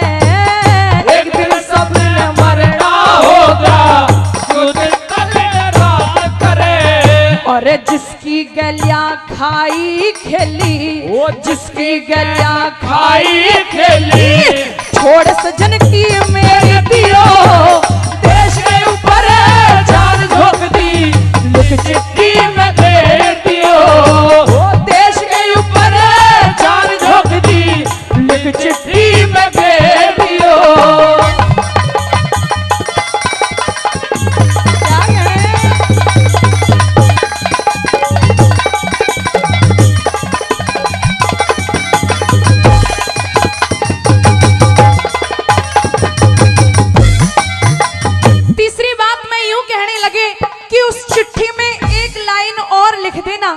Speaker 3: एक दिन सबने मरना होगा, क्यों चिंता दिन रात करे।
Speaker 1: और जिसकी गलिया खाई खेली,
Speaker 3: वो
Speaker 1: जिसकी गलिया
Speaker 3: खाई खेली,
Speaker 1: छोड़ सजन की मेरी दियो,
Speaker 3: देश के ऊपर जान झोंक दी, लिख चिट्ठी में दे दियो, देश के ऊपर जान झोंक दी, लिख चिट्ठी में दे दियो।
Speaker 1: तीसरी बात मैं यूं कहने लगे कि उस चिट्ठी में एक लाइन और लिख देना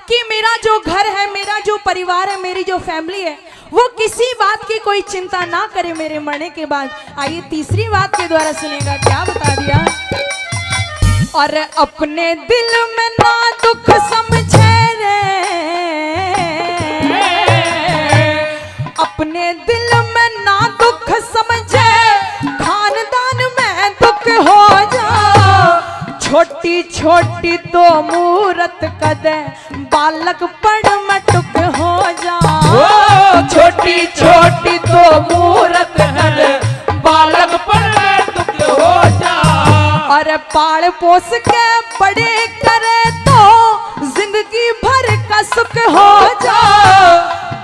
Speaker 1: कि मेरा जो घर है, मेरा जो परिवार है, मेरी जो फैमिली है, वो किसी बात की कोई चिंता ना करे मेरे मरने के बाद। आइए तीसरी बात के द्वारा सुनेगा, क्या बता दिया। और अपने दिल में ना दुख समझे रे, अपने दिल में ना दुख समझे, खानदान में दुख हो जा, छोटी छोटी तो मूरत कदे, बालक पड़ मटुक हो जा,
Speaker 3: छोटी छोटी तो मूरत है, बालक पर मटुक हो जा।
Speaker 1: और पाल पोस के बड़े करे तो जिंदगी भर का सुख हो जा,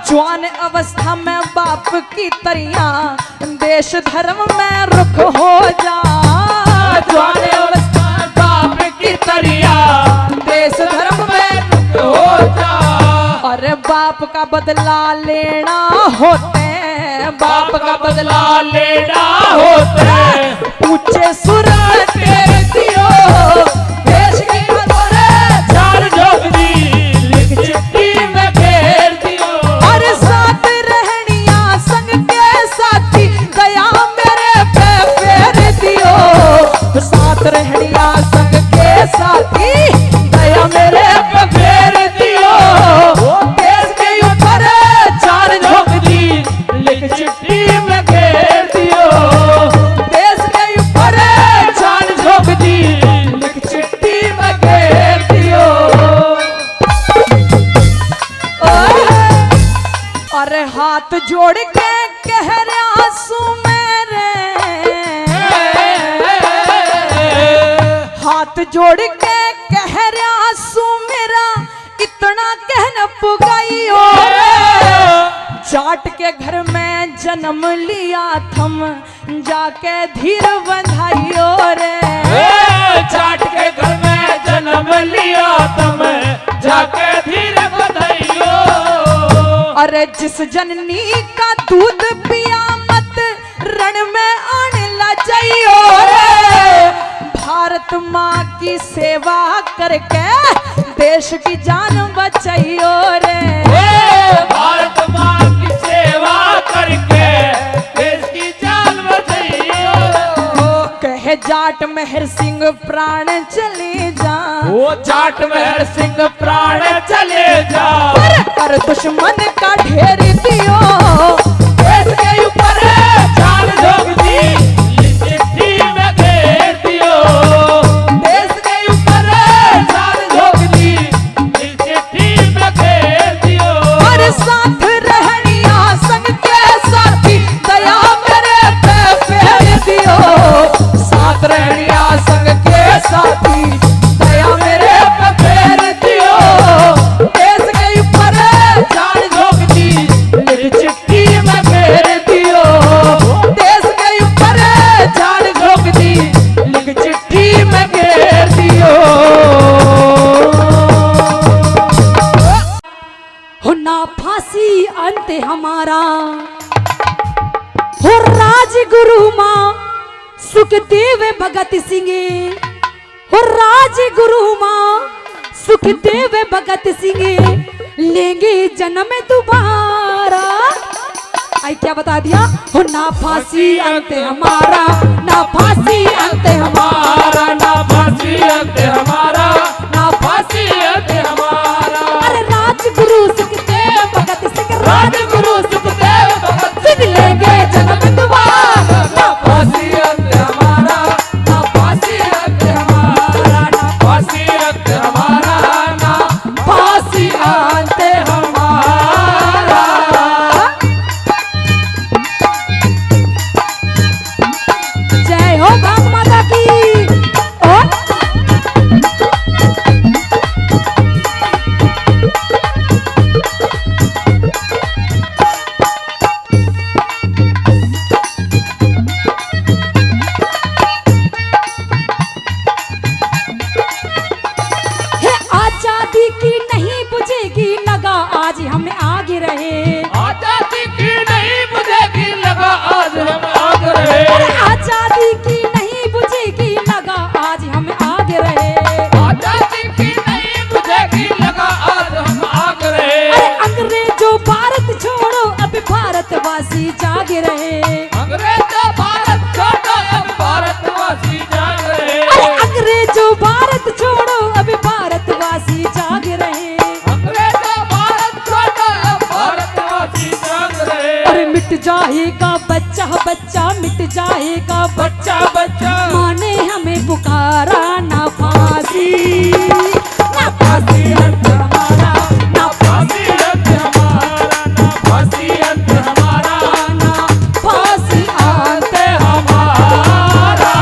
Speaker 1: जवान अवस्था में बाप की तरिया, देश धर्म में रुख हो जा,
Speaker 3: जवान अवस्था में बाप की तरिया,
Speaker 1: देश धर्म में
Speaker 3: रुख हो जा।
Speaker 1: और बाप का बदला लेना होते,
Speaker 3: बाप का बदला लेना होता है,
Speaker 1: ऊंचे सुर में
Speaker 3: तेरे दियो, देश की खबर जान झोंक दी, लिख चिट्ठी में घेर दियो,
Speaker 1: और साथ रहनिया संग के साथी, दया मेरे पे फेर दियो, साथ रहनिया संग के साथी, दया मेरे पे
Speaker 3: फेर दियो, देश के ऊपर जान झोंक दी, लिख चिट्ठी में घेर दियो, देश के ऊपर जान झोंक दी, लिख चिट्ठी में घेर दियो।
Speaker 1: और हाथ जोड़ के कह रहा सू मेरे, हाथ जोड़ के कह रहा सू मेरा, इतना कहना पुगाई हो रे, जाट के घर में जन्म लिया थम, जाके धीर बंधाइयो रे,
Speaker 3: जाट के घर में जन्म लिया तुम, जाके धीरे बधाइयो।
Speaker 1: अरे जिस जननी का दूध पिया मत, रण में आने ला जाइयो रे, भारत माँ की सेवा करके, देश की जान बचाइयो रे,
Speaker 3: भारत माँ की सेवा करके, देश की जान बचाइयो।
Speaker 1: कहे जाट मेहर सिंह प्राण चले जा,
Speaker 3: वो जाट मेहर सिंह प्राण चले जा,
Speaker 1: पर दुश्मन का ढेर दियो,
Speaker 3: देश के ऊपर जान झोंक दी, लिख चिट्ठी में घेर दियो, देश के ऊपर जान झोंक दी, लिख चिट्ठी में घेर दियो,
Speaker 1: और साथ रहनिया संग के साथी, दया मेरे पे फेर दियो,
Speaker 3: साथ रहनिया संग के साथी, दया मेरे पे फेर दियो, देश के ऊपर जान झोंक दी, लिख चिट्ठी में घेर
Speaker 4: भगत सिंह और राजगुरु माँ सुखदेव भगत सिंह लेंगे जन्म दोबारा। आई क्या बता दिया हो, ना फांसी अंत हमारा, ना फांसी अंत हमारा,
Speaker 3: ना फांसी अंत हमारा, ना फांसी अंत हमारा।
Speaker 4: अरे राजगुरु सुखदेव भगत सिंह,
Speaker 3: राजगुरु सुखदेव भगत
Speaker 4: सिंह लेंगे जन्म दोबारा।
Speaker 3: ना फांसी अंत हमारा, ना फांसी अंत हमारा, ना फांसी अंत हमारा, ना फांसी अंत हमारा।
Speaker 4: जय हो भारत माता की। और हे आजादी की नहीं बुझेगी लगा आज हम आगे रहे।
Speaker 3: आजादी की नहीं बुझेगी लगा आज हम आग रहे।
Speaker 4: अरे आजादी की नहीं बुझेगी लगा आज हम आगे रहे।
Speaker 3: आजादी की नहीं बुझेगी लगा आज हम आग रहे।
Speaker 4: अरे अंग्रेजों भारत छोड़ो अब भारतवासी जागे रहे।
Speaker 3: अंग्रेजों भारत छोड़ो अब भारतवासी जाग रहे।
Speaker 4: अरे अंग्रेजों भारत छोड़ो अब भारतवासी जागे रहे।
Speaker 3: अंग्रेजों भारत छोड़ो अब भारतवासी जाग रहे।
Speaker 4: अरे मिट जाएगा बच्चा बच्चा, मिट जाएगा
Speaker 3: बच्चा बच्चा
Speaker 4: माने हमें पुकारा, ना फांसी ना
Speaker 3: फांसी अंत हमारा, ना फांसी अंत हमारा, ना फांसी अंत हमारा, ना फांसी अंत हमारा।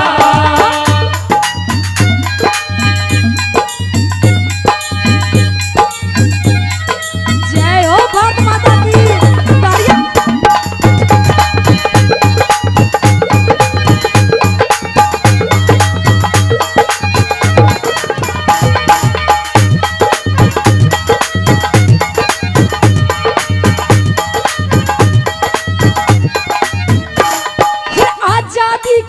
Speaker 4: जय हो भारत माता की। तालियां।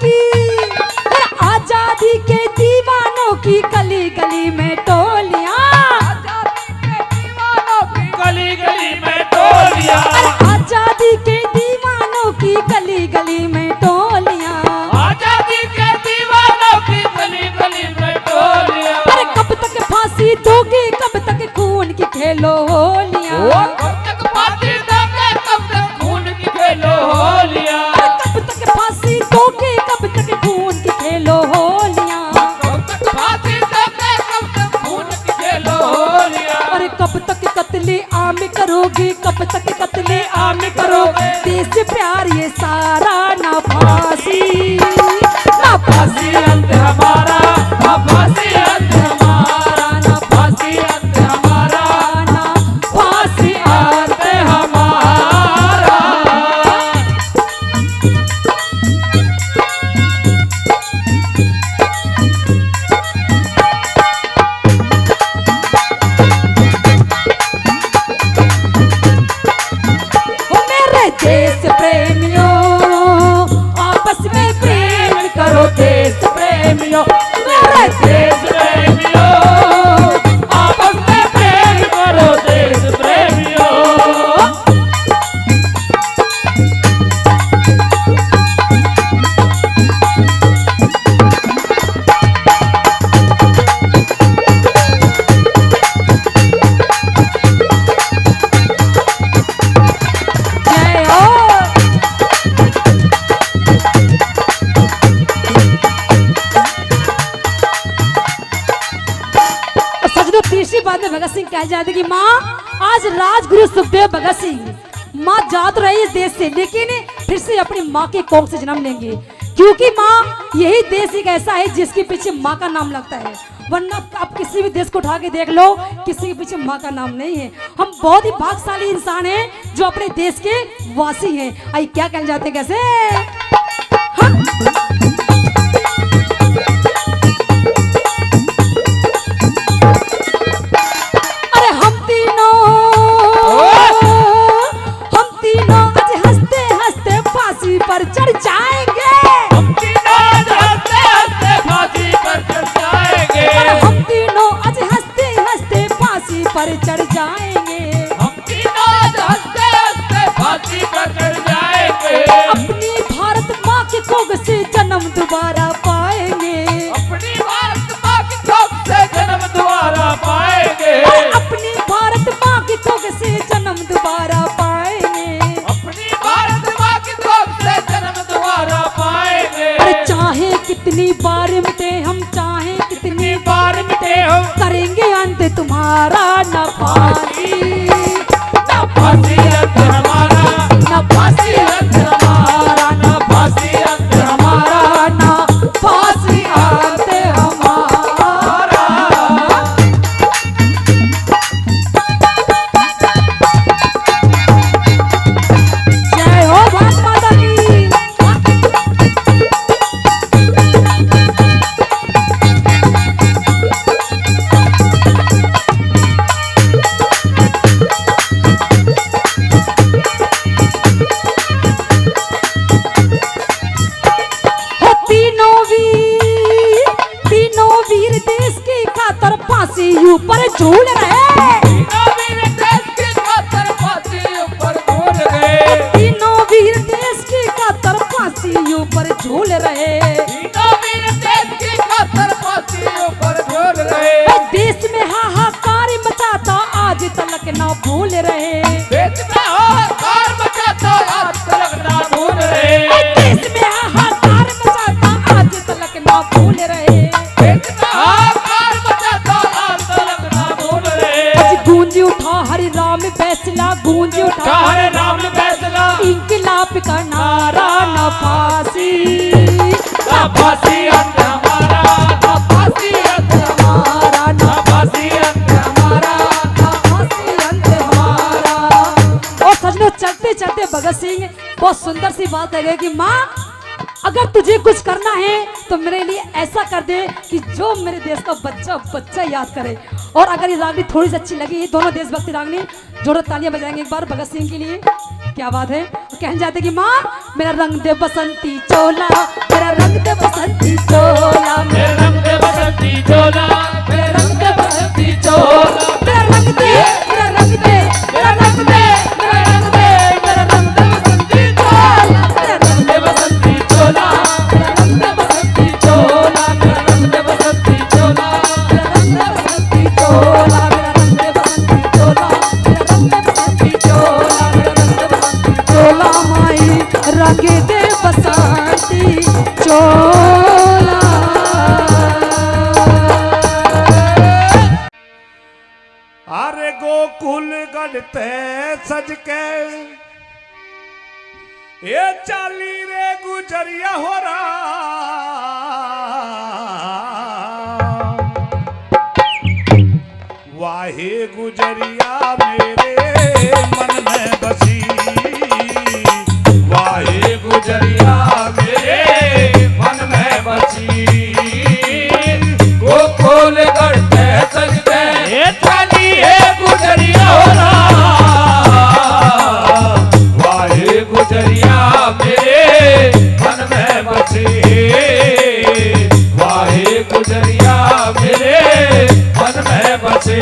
Speaker 4: फिर आजादी के दीवानों की गली गली में टोलियां।
Speaker 3: गली गली में टोलियां,
Speaker 4: अरे आजादी के दीवानों की गली गली में टोलियां।
Speaker 3: आजादी के दीवानों की गली गली में टोलियां।
Speaker 4: अरे कब तक फांसी दोगे, कब तक खून की खेलो होलियां।
Speaker 3: वो कब तक फांसी दोगे, कब तक खून की खेलो होलियां।
Speaker 4: अरे कब तक फांसी दोगे, कब तक खून की खेलो होलियां।
Speaker 3: कब तक फांसी दोगे, कब तक खून की खेलो होलियां।
Speaker 4: अरे कब तक कत्ले आम करोगे, कब तक कत्ले आम करोगे। देश प्यार ये सारा, ना फांसी ना
Speaker 3: फांसी अंत हमारा, ना फांसी अंत हमारा, ना फांसी अंत हमारा, ना फांसी अंत हमारा।
Speaker 4: ओ मेरे देश प्रेमियों आपस में प्रेम करो।
Speaker 3: देश प्रेमियों, मेरे देश प्रेमियों, आपस में प्रेम करो। देश प्रेमियों,
Speaker 4: जय हो। सजनों तीसरी बात में भगत सिंह कह जाते कि माँ आज राजगुरु सुखदेव भगत सिंह माँ जा तो रही इस देश से, लेकिन फिर से अपनी माँ के कोख से जन्म लेंगे, क्योंकि माँ यही देश एक ऐसा है जिसके पीछे माँ का नाम लगता है। वरना आप किसी भी देश को उठा के देख लो, किसी के पीछे माँ का नाम नहीं है। हम बहुत ही भाग्यशाली इंसान हैं जो अपने देश के वासी हैं। आई क्या कह जाते हैं कैसे हाँ? अरे हम तीनों आज हंसते हंसते फांसी पर चढ़ जाएंगे।
Speaker 3: हम तीनों हंसते हंसते
Speaker 4: कितनी बार मिटे हम चाहे कितनी
Speaker 3: बार मिटे हो
Speaker 4: करेंगे अंत तुम्हारा न फांसी
Speaker 3: ना फांसी अंत हमारा,
Speaker 4: न फांसी अंत हमारा, न
Speaker 3: फांसी अंत हमारा,
Speaker 4: न फांसी अंत हमारा। जय हो भारत माता की। हो तीनों वीर देश की खातर फांसी ऊपर झूल रहे।
Speaker 3: तीनों वीर देश की खातर फांसी ऊपर झूल गए,
Speaker 4: तीनों वीर देश की खातर फांसी ऊपर झूल रहे।
Speaker 3: तीनों वीर देश की खातर फांसी ऊपर झूल गए।
Speaker 4: देश में हाहाकार मचाता आज तलक ना भूल रहे।
Speaker 3: देश में हाहाकार मचाता आज तलक ना भूल रहे,
Speaker 4: देश में हाहाकार मचाता आज तलक ना भूल रहे।
Speaker 3: देश में हाहाकार मचाता आज तलक ना भूल रहे।
Speaker 4: आज गूंज उठा हरि राम फैसला, गूंज उठा
Speaker 3: हरे राम फैसला,
Speaker 4: इंकलाब का नारा न फांसी
Speaker 3: ना फांसी अंत हमारा, ना फांसी अंत हमारा, ना फांसी अंत हमारा,
Speaker 4: न फांसी अंत हमारा। और सजनों चलते चलते भगत सिंह बहुत सुंदर सी बात है कि माँ अगर तुझे कुछ करना है तो मेरे लिए ऐसा कर दे कि जो मेरे देश का बच्चा बच्चा याद करे। और अगर ये रागनी थोड़ी सी अच्छी लगी, दोनों देशभक्ति रागनी जोड़ो तालियां बजाएंगे एक बार भगत सिंह के लिए। क्या बात है। कहने जाते कि माँ मेरा रंग दे बसंती चोला, मेरा रंग दे बसंती चोला,
Speaker 3: मेरे रंग दे बसंती चोला, मेरे रंग दे बसंती चोला,
Speaker 4: मेरा रंग दे, मेरा रंग दे, मेरा रंग दे, मेरा रंग दे, मेरा रंग दे बसंती चोला, मेरा रंग दे बसंती चोला, मेरा रंग दे बसंती चोला, मेरा रंग दे बसंती चोला, मेरा रंग दे बसंती चोला, मेरा रंग दे बसंती चोला, मेरा रंग दे बसंती चोला, मेरा रंग दे बसंती चोला, माई रंग दे बसंती चोला।
Speaker 2: अरे गोकुल गढ़ते सज के ये चाली रे गुजरिया हो रहा। वाहे गुजरिया मेरे मन में बसी, वाहे
Speaker 3: गुजरिया मेरे मन में बची। गोकुल गढ़ते सजते चाली है गुजरिया हो रहा, वाहे गुजरिया मेरे मन में बची, वाहे गुजरिया मेरे मन में बची।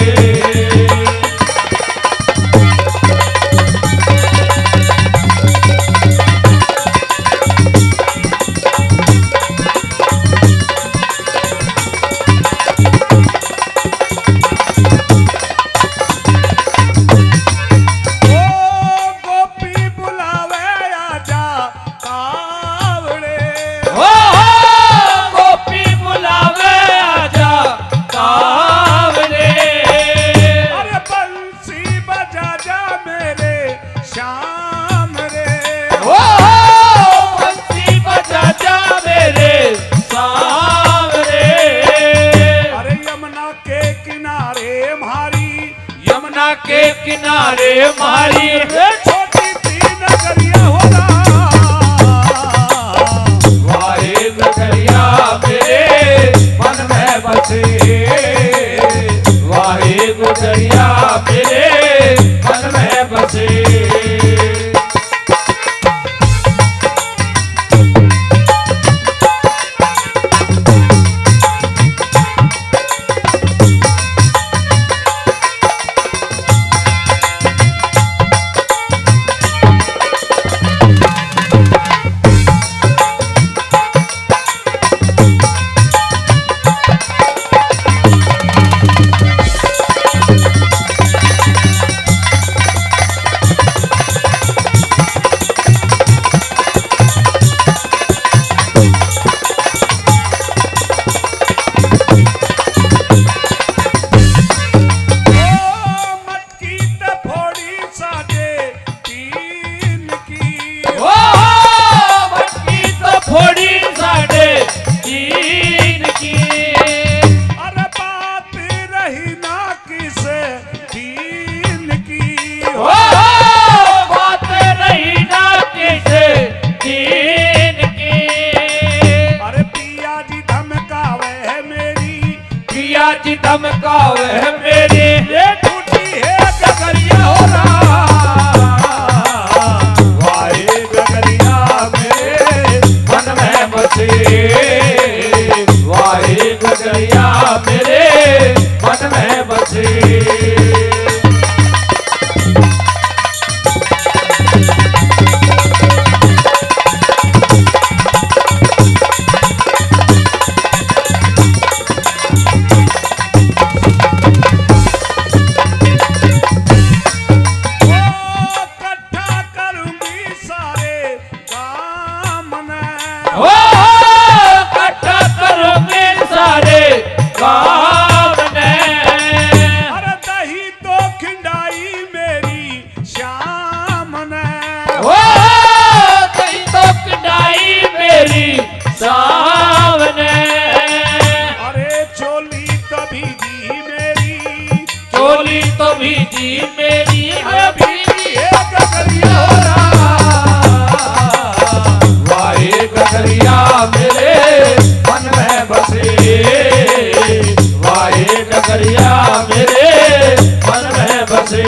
Speaker 3: के किनारे मारी
Speaker 2: छोटी सी नगरिया हो रहा।
Speaker 3: वाहे नगरिया मेरे मन में बसे, वाहे गुजरिया मेरे मन में बसे। आज धमकावे मेरी
Speaker 2: ये टूटी है गगरिया हो रहा वाहे गगरिया मेरे
Speaker 3: मन में बसे वाहे गगरिया मेरे मन में बसे सामने
Speaker 2: अरे चोली तभी दी मेरी
Speaker 3: चोली तो भी जी मेरी
Speaker 2: अभी है गगरिया हो रहा
Speaker 3: वाहे गगरिया मेरे मन में बसे वाहे गगरिया मेरे मन में बसे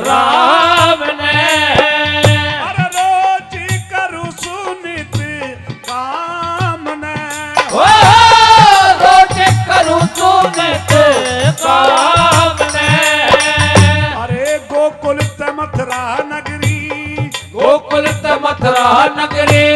Speaker 3: राम ने
Speaker 2: अरे रोज करूं सुनित काम ने
Speaker 3: ओ रोज करूं सुनित काम ने
Speaker 2: अरे गोकुल मथुरा नगरी
Speaker 3: गोकुल मथुरा नगरी